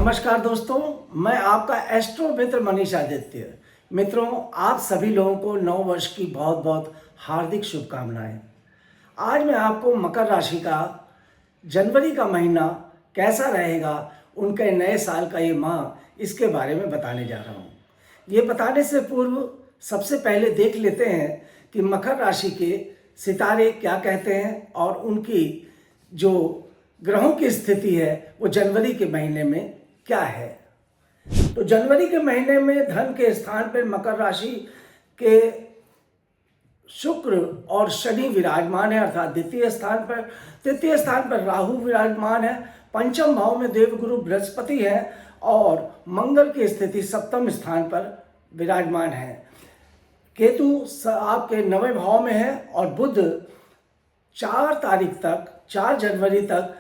नमस्कार दोस्तों, मैं आपका एस्ट्रो मित्र मनीष आदित्य। मित्रों, आप सभी लोगों को नव वर्ष की बहुत बहुत हार्दिक शुभकामनाएं। आज मैं आपको मकर राशि का जनवरी का महीना कैसा रहेगा, उनके नए साल का ये माह, इसके बारे में बताने जा रहा हूँ। ये बताने से पूर्व सबसे पहले देख लेते हैं कि मकर राशि के सितारे क्या कहते हैं और उनकी जो ग्रहों की स्थिति है वो जनवरी के महीने में क्या है। तो जनवरी के महीने में धन के स्थान पर मकर राशि के शुक्र और शनि विराजमान है, अर्थात द्वितीय स्थान पर। तृतीय स्थान पर राहु विराजमान है। पंचम भाव में देवगुरु बृहस्पति है और मंगल की स्थिति सप्तम स्थान पर विराजमान है। केतु आपके नवें भाव में है और बुध 4 जनवरी तक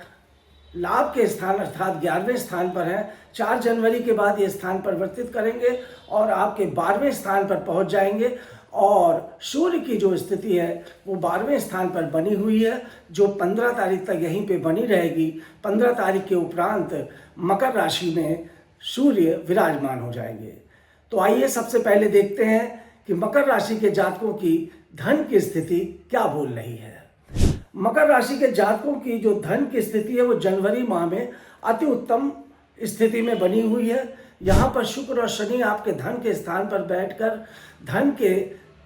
लाभ के स्थान अर्थात 11वें स्थान पर है। 4 जनवरी के बाद ये स्थान परिवर्तित करेंगे और आपके 12वें स्थान पर पहुंच जाएंगे और सूर्य की जो स्थिति है वो 12वें स्थान पर बनी हुई है, जो 15 तारीख तक यहीं पे बनी रहेगी। 15 तारीख के उपरांत मकर राशि में सूर्य विराजमान हो जाएंगे। तो आइए सबसे पहले देखते हैं कि मकर राशि के जातकों की धन की स्थिति क्या बोल रही है। मकर राशि के जातकों की जो धन की स्थिति है वो जनवरी माह में अति उत्तम स्थिति में बनी हुई है। यहाँ पर शुक्र और शनि आपके धन के स्थान पर बैठकर धन के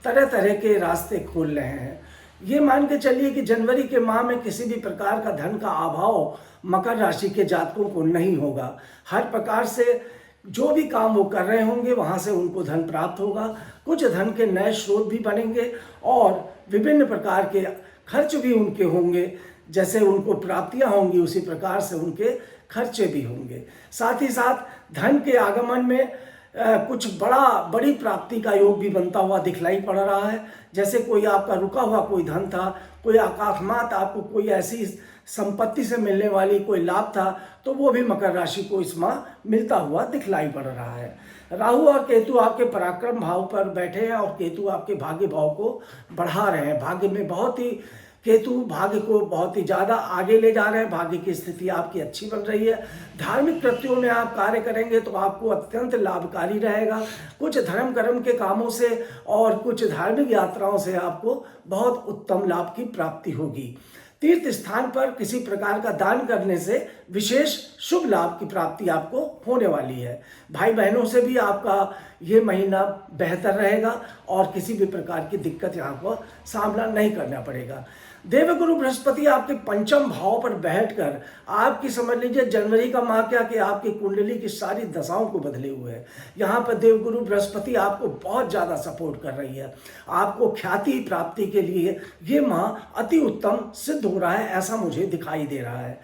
तरह तरह के रास्ते खोल रहे हैं। ये मान के चलिए कि जनवरी के माह में किसी भी प्रकार का धन का अभाव मकर राशि के जातकों को नहीं होगा। हर प्रकार से जो भी काम वो कर रहे होंगे वहाँ से उनको धन प्राप्त होगा। कुछ धन के नए स्रोत भी बनेंगे और विभिन्न प्रकार के खर्च भी उनके होंगे। जैसे उनको प्राप्तियां होंगी उसी प्रकार से उनके खर्चे भी होंगे। साथ ही साथ धन के आगमन में कुछ बड़ी प्राप्ति का योग भी बनता हुआ दिखलाई पड़ रहा है। जैसे कोई आपका रुका हुआ कोई धन था, कोई अकस्मात आपको कोई ऐसी संपत्ति से मिलने वाली कोई लाभ था, तो वो भी मकर राशि को इस माह मिलता हुआ दिखलाई पड़ रहा है। राहु और केतु आपके पराक्रम भाव पर बैठे हैं और केतु आपके भाग्य भाव को बढ़ा रहे हैं। भाग्य में केतु भाग्य को बहुत ही ज़्यादा आगे ले जा रहे हैं। भाग्य की स्थिति आपकी अच्छी बन रही है। धार्मिक कृत्यों में आप कार्य करेंगे तो आपको अत्यंत लाभकारी रहेगा। कुछ धर्म कर्म के कामों से और कुछ धार्मिक यात्राओं से आपको बहुत उत्तम लाभ की प्राप्ति होगी। तीर्थ स्थान पर किसी प्रकार का दान करने से विशेष शुभ लाभ की प्राप्ति आपको होने वाली है। भाई बहनों से भी आपका ये महीना बेहतर रहेगा और किसी भी प्रकार की दिक्कत यहाँ पर सामना नहीं करना पड़ेगा। देवगुरु बृहस्पति आपके पंचम भाव पर बैठकर आपकी समझ लीजिए जनवरी का माह क्या कि आपकी कुंडली की सारी दशाओं को बदले हुए है। यहाँ पर देवगुरु बृहस्पति आपको बहुत ज़्यादा सपोर्ट कर रही है। आपको ख्याति प्राप्ति के लिए ये माह अति उत्तम सिद्ध हो रहा है, ऐसा मुझे दिखाई दे रहा है।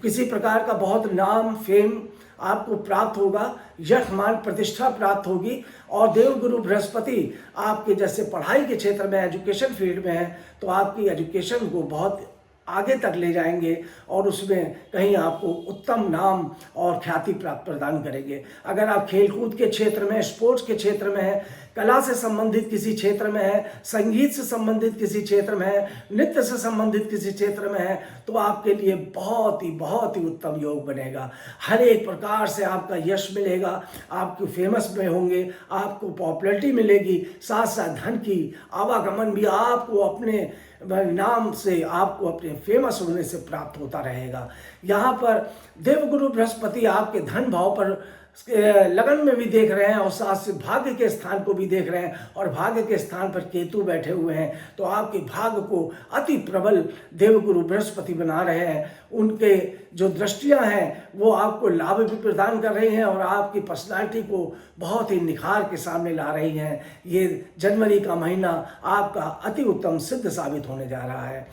किसी प्रकार का बहुत नाम फेम आपको प्राप्त होगा, यश मान प्रतिष्ठा प्राप्त होगी। और देवगुरु बृहस्पति आपके जैसे पढ़ाई के क्षेत्र में एजुकेशन फील्ड में है तो आपकी एजुकेशन को बहुत आगे तक ले जाएंगे और उसमें कहीं आपको उत्तम नाम और ख्याति प्राप्त प्रदान करेंगे। अगर आप खेलकूद के क्षेत्र में, स्पोर्ट्स के क्षेत्र में है, कला से संबंधित किसी क्षेत्र में है, संगीत से संबंधित किसी क्षेत्र में है, नृत्य से संबंधित किसी क्षेत्र में है, तो आपके लिए बहुत ही उत्तम योग बनेगा। हर एक प्रकार से आपका यश मिलेगा, आपको फेमस में होंगे, आपको पॉपुलैरिटी मिलेगी। साथ साथ धन की आवागमन भी आपको अपने नाम से, आपको अपने फेमस होने से प्राप्त होता रहेगा। यहाँ पर देवगुरु बृहस्पति आपके धन भाव पर लगन में भी देख रहे हैं और साथ से भाग्य के स्थान को भी देख रहे हैं और भाग्य के स्थान पर केतु बैठे हुए हैं, तो आपके भाग्य को अति प्रबल देवगुरु बृहस्पति बना रहे हैं। उनके जो दृष्टियां हैं वो आपको लाभ भी प्रदान कर रही हैं और आपकी पर्सनालिटी को बहुत ही निखार के सामने ला रही हैं। ये जनवरी का महीना आपका अति उत्तम सिद्ध साबित होने जा रहा है।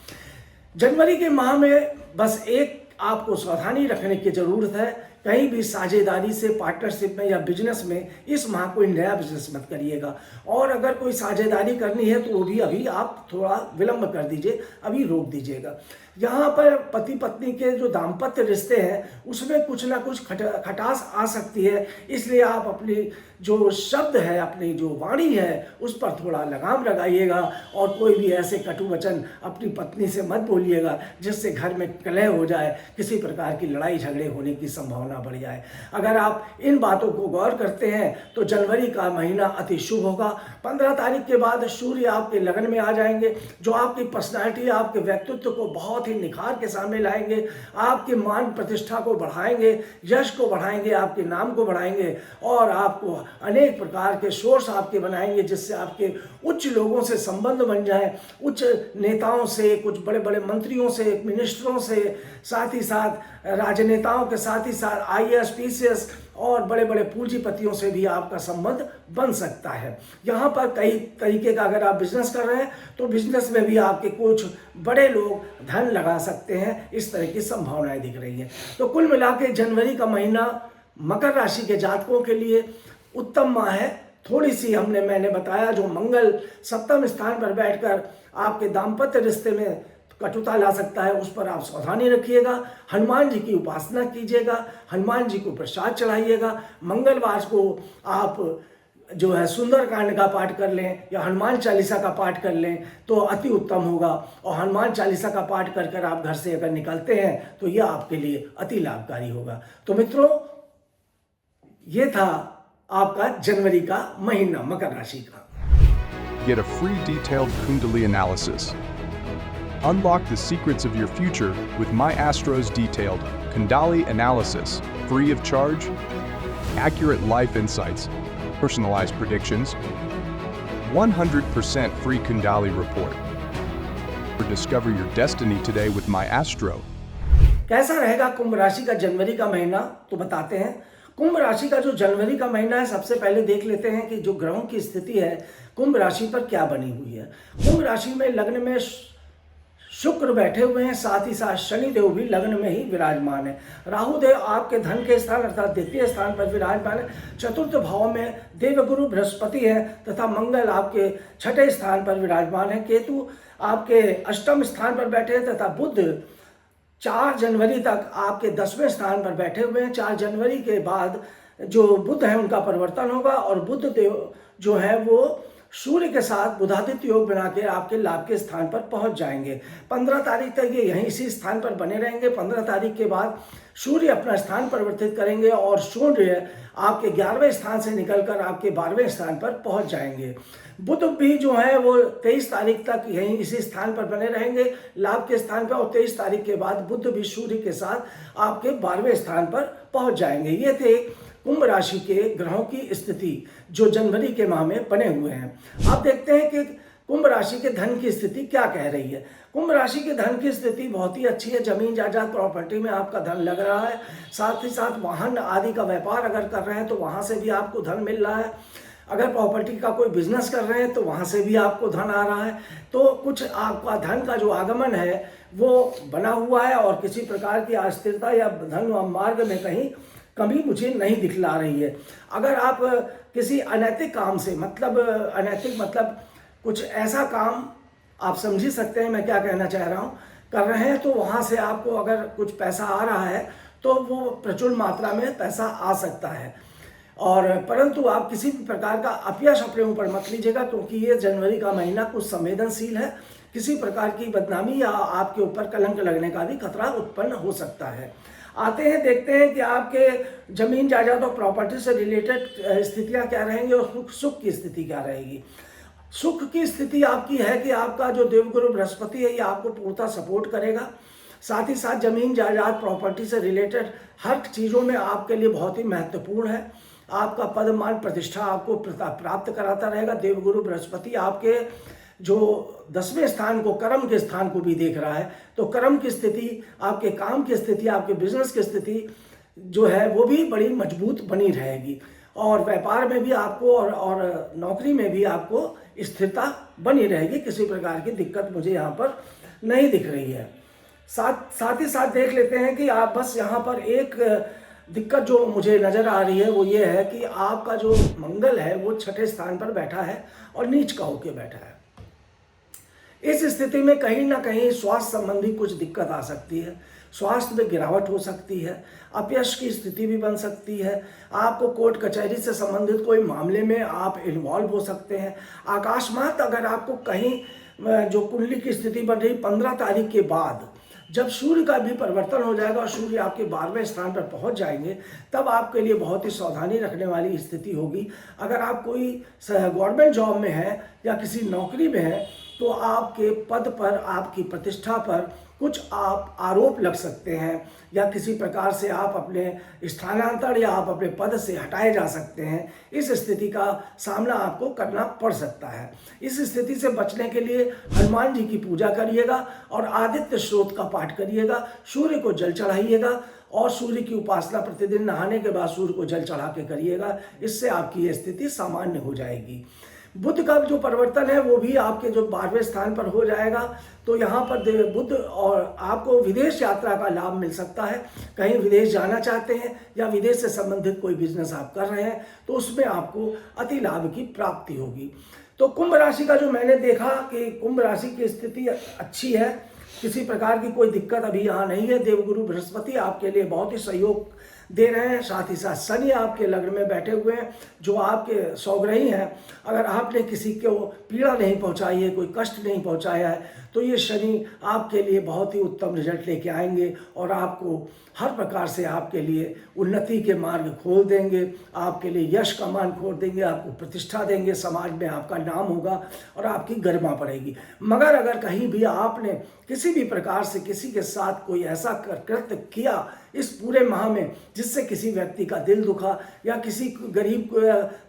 जनवरी के माह में बस एक आपको सावधानी रखने की ज़रूरत है। कहीं भी साझेदारी से, पार्टनरशिप में या बिजनेस में इस माह कोई नया बिजनेस मत करिएगा। और अगर कोई साझेदारी करनी है तो वो भी अभी आप थोड़ा विलंब कर दीजिए, अभी रोक दीजिएगा। यहाँ पर पति पत्नी के जो दाम्पत्य रिश्ते हैं उसमें कुछ ना कुछ खटास आ सकती है, इसलिए आप अपनी जो शब्द है, अपनी जो वाणी है उस पर थोड़ा लगाम लगाइएगा और कोई भी ऐसे कटु वचन अपनी पत्नी से मत बोलिएगा जिससे घर में कलह हो जाए, किसी प्रकार की लड़ाई झगड़े होने की संभावना बढ़ जाए। अगर आप इन बातों को गौर करते हैं तो जनवरी का महीना अति शुभ होगा। 15 तारीख के बाद सूर्य आपके लगन में आ जाएंगे, जो आपकी पर्सनालिटी, आपके व्यक्तित्व को बहुत ही निखार के सामने लाएंगे, आपके मान प्रतिष्ठा को बढ़ाएंगे, यश को बढ़ाएंगे, आपके नाम को बढ़ाएंगे और आपको अनेक प्रकार के सोर्स आपके बनाएंगे जिससे आपके उच्च लोगों से संबंध बन जाए, उच्च नेताओं से, कुछ बड़े बड़े मंत्रियों से, मिनिस्टरों से, साथ ही साथ राजनेताओं के साथ ही साथ IAS PCS और बड़े बड़े पूंजीपतियों से भी आपका संबंध बन सकता है। यहाँ पर कई तरीके का अगर आप बिजनेस कर रहे हैं तो बिजनेस में भी आपके कुछ बड़े लोग धन लगा सकते हैं, इस तरह की संभावनाएं दिख रही हैं। तो कुल मिला के जनवरी का महीना मकर राशि के जातकों के लिए उत्तम माह है। थोड़ी सी मैंने बताया जो मंगल सप्तम स्थान पर बैठकर आपके दाम्पत्य रिश्ते में कटुता ला सकता है, उस पर आप सावधानी रखिएगा। हनुमान जी की उपासना कीजिएगा, हनुमान जी को प्रसाद चढ़ाइएगा। मंगलवार को आप जो है सुंदरकांड का पाठ कर लें या हनुमान चालीसा का पाठ कर लें तो अति उत्तम होगा। और हनुमान चालीसा का पाठ कर कर आप घर से अगर निकलते हैं तो यह आपके लिए अति लाभकारी होगा। तो मित्रों, ये था आपका जनवरी का महीना मकर राशि का। Get a free detailed Kundalini analysis. Unlock the secrets of your future with My Astro's detailed Kundalini analysis, free of charge, accurate life insights, personalized predictions, 100% free Kundalini report. Or discover your destiny today with My Astro. कैसा रहेगा कुंभ राशि का जनवरी का महीना, तो बताते हैं। कुंभ राशि का जो जनवरी का महीना है, सबसे पहले देख लेते हैं कि जो ग्रहों की स्थिति है कुंभ राशि पर क्या बनी हुई है। कुंभ राशि में लग्न में शुक्र बैठे हुए हैं, साथ ही साथ शनिदेव भी लग्न में ही विराजमान है। राहु देव आपके धन के स्थान अर्थात द्वितीय स्थान पर विराजमान है। चतुर्थ भाव में देवगुरु बृहस्पति है तथा मंगल आपके छठे स्थान पर विराजमान है। केतु आपके अष्टम स्थान पर बैठे हैं तथा बुध 4 जनवरी तक आपके 10वें स्थान पर बैठे हुए हैं। 4 जनवरी के बाद जो बुध है उनका परिवर्तन होगा और बुध देव जो है वो सूर्य के साथ बुधादित्य योग बना के आपके लाभ के स्थान पर पहुंच जाएंगे। 15 तारीख तक ये यहीं इसी स्थान पर बने रहेंगे। 15 तारीख के बाद सूर्य अपना स्थान परिवर्तित करेंगे और सूर्य आपके 11वें स्थान से निकलकर आपके 12वें स्थान पर पहुंच जाएंगे। बुध भी जो है वो 23 तारीख तक यहीं इसी स्थान पर बने रहेंगे लाभ के स्थान पर और 23 तारीख के बाद बुध भी सूर्य के साथ आपके 12वें स्थान पर पहुंच जाएंगे। ये थे कुंभ राशि के ग्रहों की स्थिति जो जनवरी के माह में बने हुए हैं। आप देखते हैं कि कुंभ राशि के धन की स्थिति क्या कह रही है। कुंभ राशि के धन की स्थिति बहुत ही अच्छी है। जमीन जायदाद प्रॉपर्टी में आपका धन लग रहा है, साथ ही साथ वाहन आदि का व्यापार अगर कर रहे हैं तो वहां से भी आपको धन मिल रहा है। अगर प्रॉपर्टी का कोई बिजनेस कर रहे हैं तो वहां से भी आपको धन आ रहा है। तो कुछ आपका धन का जो आगमन है वो बना हुआ है और किसी प्रकार की अस्थिरता या धन मार्ग में कहीं कमी मुझे नहीं दिखला रही है। अगर आप किसी अनैतिक काम से अनैतिक मतलब कुछ ऐसा काम आप समझ ही सकते हैं मैं क्या कहना चाह रहा हूँ, कर रहे हैं तो वहाँ से आपको अगर कुछ पैसा आ रहा है तो वो प्रचुर मात्रा में पैसा आ सकता है। और परंतु आप किसी भी प्रकार का अपयश अपने ऊपर मत लीजिएगा क्योंकि ये जनवरी का महीना कुछ संवेदनशील है। किसी प्रकार की बदनामी या आपके ऊपर कलंक लगने का भी खतरा उत्पन्न हो सकता है। आते हैं देखते हैं कि आपके जमीन जायदाद और प्रॉपर्टी से रिलेटेड स्थितियां क्या रहेंगी और सुख की स्थिति क्या रहेगी। सुख की स्थिति आपकी है कि आपका जो देवगुरु बृहस्पति है ये आपको पूर्णतः सपोर्ट करेगा। साथ ही साथ जमीन जायदाद प्रॉपर्टी से रिलेटेड हर चीज़ों में आपके लिए बहुत ही महत्वपूर्ण है। आपका पद मान प्रतिष्ठा आपको प्राप्त कराता रहेगा। देवगुरु बृहस्पति आपके जो 10वें स्थान को, कर्म के स्थान को भी देख रहा है, तो कर्म की स्थिति, आपके काम की स्थिति, आपके बिजनेस की स्थिति जो है वो भी बड़ी मजबूत बनी रहेगी। और व्यापार में भी आपको और नौकरी में भी आपको स्थिरता बनी रहेगी। किसी प्रकार की दिक्कत मुझे यहाँ पर नहीं दिख रही है। साथ ही साथ देख लेते हैं कि आप बस यहाँ पर एक दिक्कत जो मुझे नज़र आ रही है वो ये है कि आपका जो मंगल है वो 6ठे स्थान पर बैठा है और नीच का होके बैठा है। इस स्थिति में कहीं ना कहीं स्वास्थ्य संबंधी कुछ दिक्कत आ सकती है, स्वास्थ्य में गिरावट हो सकती है, अपयश की स्थिति भी बन सकती है, आपको कोर्ट कचहरी से संबंधित कोई मामले में आप इन्वॉल्व हो सकते हैं। आकाशमात अगर आपको कहीं जो कुंडली की स्थिति बन रही 15 तारीख के बाद, जब सूर्य का भी परिवर्तन हो जाएगा और सूर्य आपके 12वें स्थान पर पहुंच जाएंगे, तब आपके लिए बहुत ही सावधानी रखने वाली स्थिति होगी। अगर आप कोई गवर्नमेंट जॉब में हैं या किसी नौकरी में हैं, तो आपके पद पर, आपकी प्रतिष्ठा पर कुछ आप आरोप लग सकते हैं, या किसी प्रकार से आप अपने स्थानांतरण या आप अपने पद से हटाए जा सकते हैं। इस स्थिति का सामना आपको करना पड़ सकता है। इस स्थिति से बचने के लिए हनुमान जी की पूजा करिएगा और आदित्य स्रोत का पाठ करिएगा, सूर्य को जल चढ़ाइएगा और सूर्य की उपासना प्रतिदिन नहाने के बाद सूर्य को जल चढ़ा के करिएगा। इससे आपकी ये स्थिति सामान्य हो जाएगी। बुध का जो परिवर्तन है वो भी आपके जो 12वें स्थान पर हो जाएगा, तो यहाँ पर बुध और आपको विदेश यात्रा का लाभ मिल सकता है। कहीं विदेश जाना चाहते हैं या विदेश से संबंधित कोई बिजनेस आप कर रहे हैं, तो उसमें आपको अति लाभ की प्राप्ति होगी। तो कुंभ राशि का जो मैंने देखा कि कुंभ राशि की स्थिति अच्छी है, किसी प्रकार की कोई दिक्कत अभी यहाँ नहीं है। देवगुरु बृहस्पति आपके लिए बहुत ही सहयोग दे रहे हैं, साथ ही साथ शनि आपके लग्न में बैठे हुए हैं जो आपके सौग्रही हैं। अगर आपने किसी को पीड़ा नहीं पहुंचाई है, कोई कष्ट नहीं पहुंचाया है, तो ये शनि आपके लिए बहुत ही उत्तम रिजल्ट लेके आएंगे और आपको हर प्रकार से आपके लिए उन्नति के मार्ग खोल देंगे, आपके लिए यश का मान खोल देंगे, आपको प्रतिष्ठा देंगे, समाज में आपका नाम होगा और आपकी गरिमा बढ़ेगी। मगर अगर कहीं भी आपने किसी भी प्रकार से किसी के साथ कोई ऐसा कृत्य किया इस पूरे माह में जिससे किसी व्यक्ति का दिल दुखा, या किसी गरीब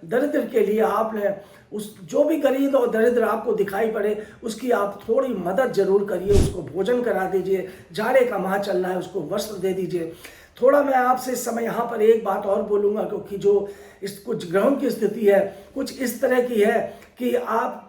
दरिद्र के लिए आपने उस जो भी गरीब और दरिद्र आपको दिखाई पड़े उसकी आप थोड़ी मदद जरूर करिए, उसको भोजन करा दीजिए, जाड़े का माह चल रहा है उसको वस्त्र दे दीजिए। थोड़ा मैं आपसे इस समय यहाँ पर एक बात और बोलूँगा, क्योंकि जो इस कुछ ग्रहों की स्थिति है कुछ इस तरह की है कि आप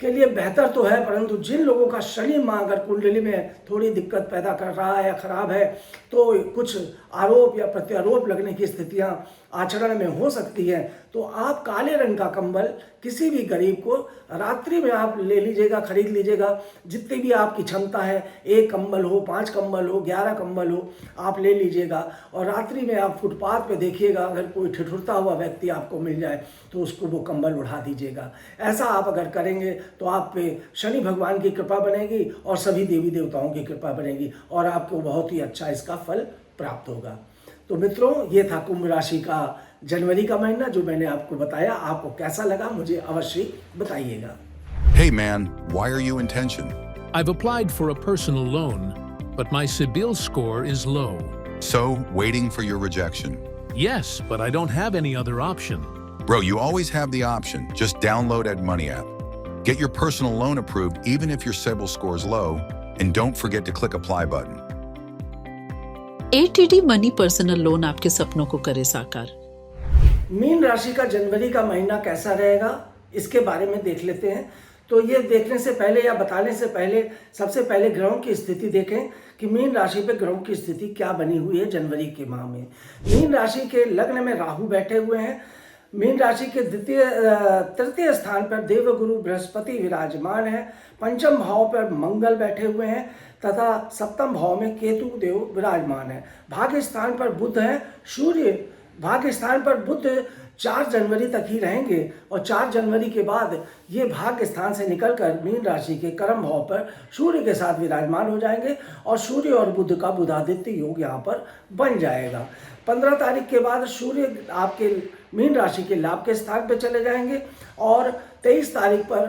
के लिए बेहतर तो है, परंतु जिन लोगों का शनि माह अगर कुंडली में थोड़ी दिक्कत पैदा कर रहा है या खराब है, तो कुछ आरोप या प्रत्यारोप लगने की स्थितियां आचरण में हो सकती हैं। तो आप काले रंग का कंबल किसी भी गरीब को रात्रि में आप ले लीजिएगा, खरीद लीजिएगा, जितनी भी आपकी क्षमता है, 1 कंबल हो, 5 कंबल हो, 11 कंबल हो, आप ले लीजिएगा और रात्रि में आप फुटपाथ पे देखिएगा, अगर कोई ठिठुरता हुआ व्यक्ति आपको मिल जाए तो उसको वो कंबल उड़ा दीजिएगा। ऐसा आप अगर करेंगे तो आप पे शनि भगवान की कृपा बनेगी और सभी देवी देवताओं की कृपा बनेगी और आपको बहुत ही अच्छा इसका फल प्राप्त होगा। तो मित्रों, ये था कुंभ राशि का जनवरी का महीना जो मैंने आपको बताया। आपको कैसा लगा मुझे अवश्य बताइएगा। Hey man, why are you in tension? I've applied for a personal loan, but my CIBIL score is low. So, waiting for your rejection. Yes, but I don't have any other option. Bro, you always have the option. Just download EdMoney app. Get your personal loan approved even if your CIBIL score is low, and don't forget to click apply button. ATD money personal loan आपके सपनों को करे साकार। Mean राशि का जनवरी का महीना कैसा रहेगा इसके बारे में देख लेते हैं। तो ये देखने से पहले या बताने से पहले सबसे पहले ग्रहों की स्थिति देखें कि मीन राशि पे ग्रहों की स्थिति क्या बनी हुई है जनवरी के माह में। मीन राशि के लग्न में राहु बैठे हुए हैं। मीन राशि के तृतीय स्थान पर देवगुरु बृहस्पति विराजमान है। पंचम भाव पर मंगल बैठे हुए हैं तथा सप्तम भाव में केतु देव विराजमान है। भाग्य स्थान पर बुध है। सूर्य भाग्य स्थान पर बुध 4 जनवरी तक ही रहेंगे और 4 जनवरी के बाद ये भाग्य स्थान से निकलकर मीन राशि के कर्म भाव पर सूर्य के साथ विराजमान हो जाएंगे और सूर्य और बुध का बुधादित्य योग यहाँ पर बन जाएगा। 15 तारीख के बाद सूर्य आपके मीन राशि के लाभ के स्थान पर चले जाएंगे और 23 तारीख पर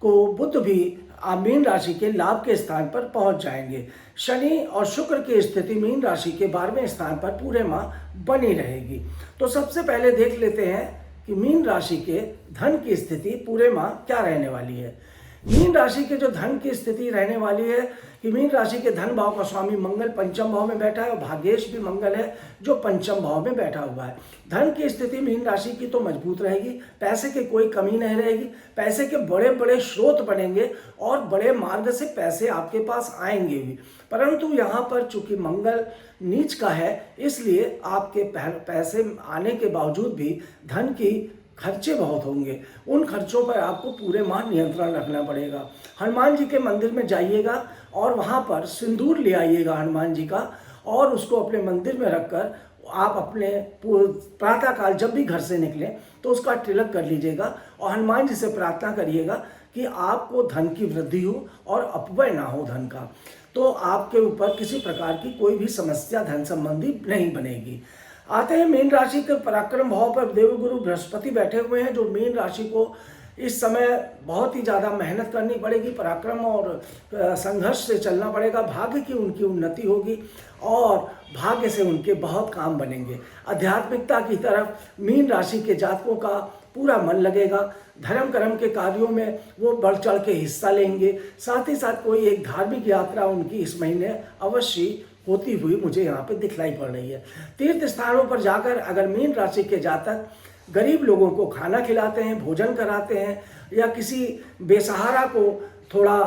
को बुध भी मीन राशि के लाभ के स्थान पर पहुंच जाएंगे। शनि और शुक्र की स्थिति मीन राशि के 12वें स्थान पर पूरे माह बनी रहेगी। तो सबसे पहले देख लेते हैं कि मीन राशि के धन की स्थिति पूरे माह क्या रहने वाली है। मीन राशि के जो धन की स्थिति रहने वाली है कि मीन राशि के धन भाव का स्वामी मंगल पंचम भाव में बैठा है और भाग्येश भी मंगल है जो पंचम भाव में बैठा हुआ है। धन की स्थिति मीन राशि की तो मजबूत रहेगी, पैसे की कोई कमी नहीं रहेगी, पैसे के बड़े बड़े स्रोत बनेंगे और बड़े मार्ग से पैसे आपके पास आएंगे भी। परंतु यहाँ पर चूंकि मंगल नीच का है इसलिए आपके पैसे आने के बावजूद भी धन की खर्चे बहुत होंगे, उन खर्चों पर आपको पूरे माह नियंत्रण रखना पड़ेगा। हनुमान जी के मंदिर में जाइएगा और वहाँ पर सिंदूर ले आइएगा हनुमान जी का, और उसको अपने मंदिर में रखकर आप अपने प्रातःकाल जब भी घर से निकलें तो उसका तिलक कर लीजिएगा और हनुमान जी से प्रार्थना करिएगा कि आपको धन की वृद्धि हो और अपव्यय ना हो धन का, तो आपके ऊपर किसी प्रकार की कोई भी समस्या धन संबंधी नहीं बनेगी। आते हैं मीन राशि के पराक्रम भाव पर देवगुरु बृहस्पति बैठे हुए हैं, जो मीन राशि को इस समय बहुत ही ज़्यादा मेहनत करनी पड़ेगी, पराक्रम और संघर्ष से चलना पड़ेगा। भाग्य की उनकी उन्नति होगी और भाग्य से उनके बहुत काम बनेंगे। आध्यात्मिकता की तरफ मीन राशि के जातकों का पूरा मन लगेगा। धर्म कर्म के कार्यों में वो बढ़ चढ़ के हिस्सा लेंगे। साथ ही साथ कोई एक धार्मिक यात्रा उनकी इस महीने अवश्य होती हुई मुझे यहाँ पे दिखलाई पड़ रही है। तीर्थ स्थानों पर जाकर अगर मीन राशि के जातक गरीब लोगों को खाना खिलाते हैं, भोजन कराते हैं, या किसी बेसहारा को थोड़ा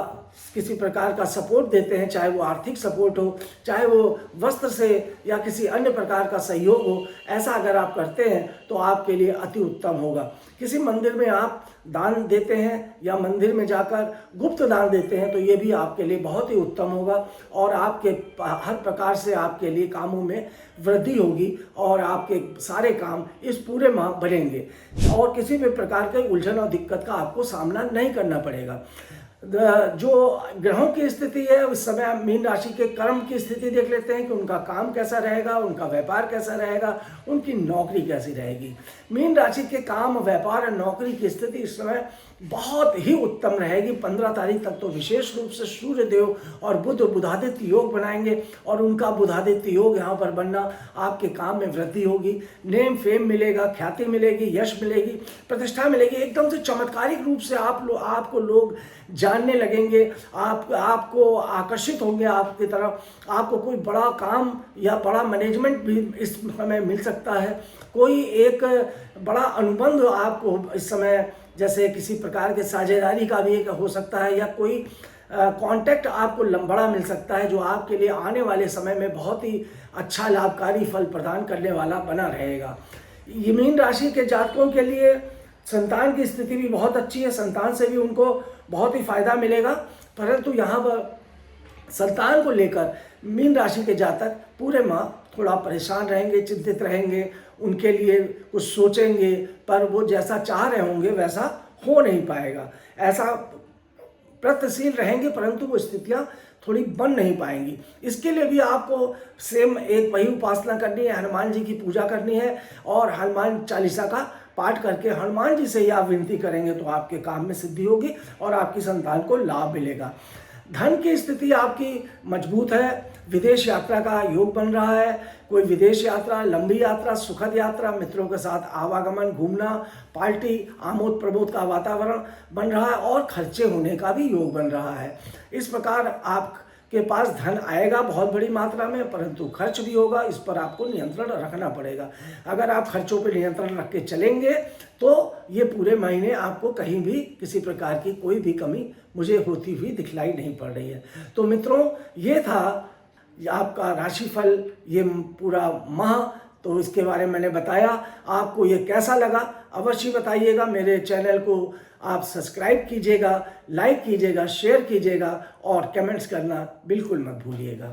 किसी प्रकार का सपोर्ट देते हैं, चाहे वो आर्थिक सपोर्ट हो, चाहे वो वस्त्र से या किसी अन्य प्रकार का सहयोग हो, ऐसा अगर आप करते हैं तो आपके लिए अति उत्तम होगा। किसी मंदिर में आप दान देते हैं या मंदिर में जाकर गुप्त दान देते हैं तो ये भी आपके लिए बहुत ही उत्तम होगा और आपके हर प्रकार से आपके लिए कामों में वृद्धि होगी और आपके सारे काम इस पूरे माह बढ़ेंगे और किसी भी प्रकार के उलझन और दिक्कत का आपको सामना नहीं करना पड़ेगा। जो ग्रहों की स्थिति है उस समय मीन राशि के कर्म की स्थिति देख लेते हैं कि उनका काम कैसा रहेगा, उनका व्यापार कैसा रहेगा, उनकी नौकरी कैसी रहेगी। मीन राशि के काम, व्यापार और नौकरी की स्थिति इस समय बहुत ही उत्तम रहेगी। 15 तारीख तक तो विशेष रूप से सूर्य देव और बुध बुधादित्य योग बनाएंगे और उनका बुधादित्य योग यहाँ पर बनना आपके काम में वृद्धि होगी। नेम फेम मिलेगा, ख्याति मिलेगी, यश मिलेगी, प्रतिष्ठा मिलेगी। एकदम से चमत्कारिक रूप से आपको लोग जानने लगेंगे, आपको आकर्षित होंगे आपकी तरफ। आपको कोई बड़ा काम या बड़ा मैनेजमेंट भी इस समय मिल सकता है। कोई एक बड़ा अनुबंध आपको इस समय, जैसे किसी प्रकार के साझेदारी का भी एक हो सकता है या कोई कांटेक्ट आपको बड़ा मिल सकता है जो आपके लिए आने वाले समय में बहुत ही अच्छा लाभकारी फल प्रदान करने वाला बना रहेगा। ये मीन राशि के जातकों के लिए संतान की स्थिति भी बहुत अच्छी है, संतान से भी उनको बहुत ही फायदा मिलेगा। परंतु यहाँ पर संतान को लेकर मीन राशि के जातक पूरे माह थोड़ा परेशान रहेंगे, चिंतित रहेंगे, उनके लिए कुछ सोचेंगे पर वो जैसा चाह रहे होंगे वैसा हो नहीं पाएगा। ऐसा प्रयत्नशील रहेंगे परंतु वो स्थितियाँ थोड़ी बन नहीं पाएंगी। इसके लिए भी आपको सेम एक वही उपासना करनी है, हनुमान जी की पूजा करनी है और हनुमान चालीसा का पाठ करके हनुमान जी से ही आप विनती करेंगे तो आपके काम में सिद्धि होगी और आपकी संतान को लाभ मिलेगा। धन की स्थिति आपकी मजबूत है। विदेश यात्रा का योग बन रहा है। कोई विदेश यात्रा, लंबी यात्रा, सुखद यात्रा, मित्रों के साथ आवागमन, घूमना, पार्टी, आमोद प्रमोद का वातावरण बन रहा है और खर्चे होने का भी योग बन रहा है। इस प्रकार आपके पास धन आएगा बहुत बड़ी मात्रा में, परंतु खर्च भी होगा। इस पर आपको नियंत्रण रखना पड़ेगा। अगर आप खर्चों पर नियंत्रण रख के चलेंगे तो ये पूरे महीने आपको कहीं भी किसी प्रकार की कोई भी कमी मुझे होती हुई दिखलाई नहीं पड़ रही है। तो मित्रों, ये था आपका राशिफल, ये पूरा माह। तो इसके बारे में मैंने बताया। आपको ये कैसा लगा अवश्य बताइएगा। मेरे चैनल को आप सब्सक्राइब कीजिएगा, लाइक कीजिएगा, शेयर कीजिएगा और कमेंट्स करना बिल्कुल मत भूलिएगा।